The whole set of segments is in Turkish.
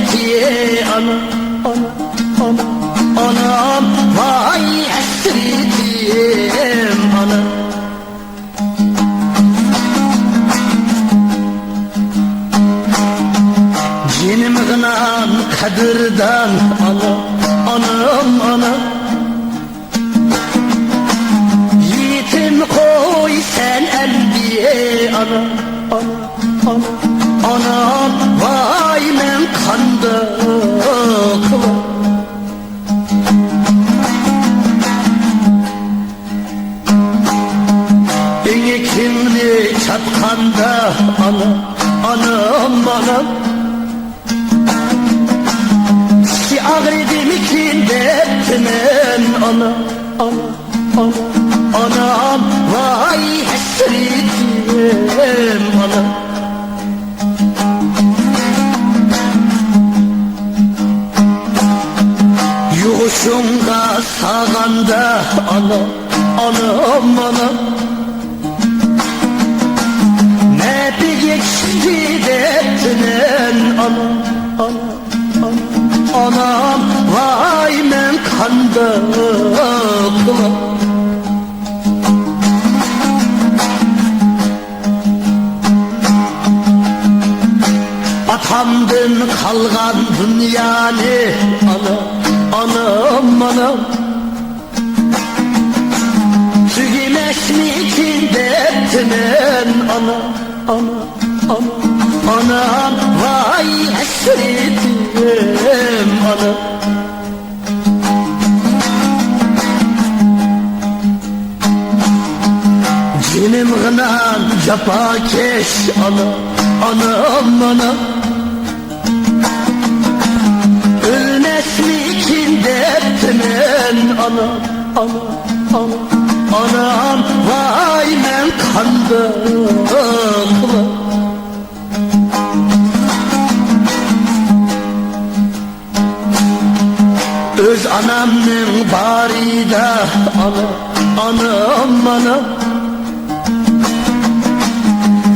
hasreti ana, ana, ana, anam vay hasretim ana. Cinim gınan kadirdan ana, anam ana. Yiğitim koy sen elbiye ana, ana, ana, anam vay men kanda kıla. Beni kimli çatkanda ana, anam anam. Ki ağrıdım ikinde ettimen ana, ana, ana, anam vay hasretim ana. Yuşunga sağanda ana, anam ana. Ne bir geçti ettimen ana, ana, ana. Anam vay men kanda kıla. Atamdın kalgan dünyanı ana, anam anam. Tügümeş mi içinde ettimen ana, ana, ana. Anam vay hasretim ana. Cinim gınan capakeş ana, anam ana. Ölmez mi içinde ettimen ana, ana, ana, anam vay men kanda kıla. Öz anamның barida ana, anam ana.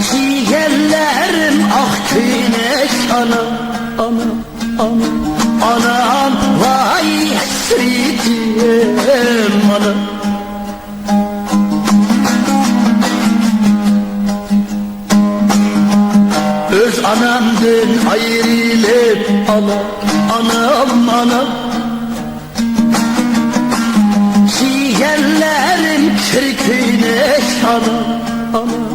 Çiğellerim ah güneş ana, ana, ana, anam vay hasretim ana. Öz anamdın ayrılıp ana, anam anam. Çiğellerim kırkıneş ana, ana.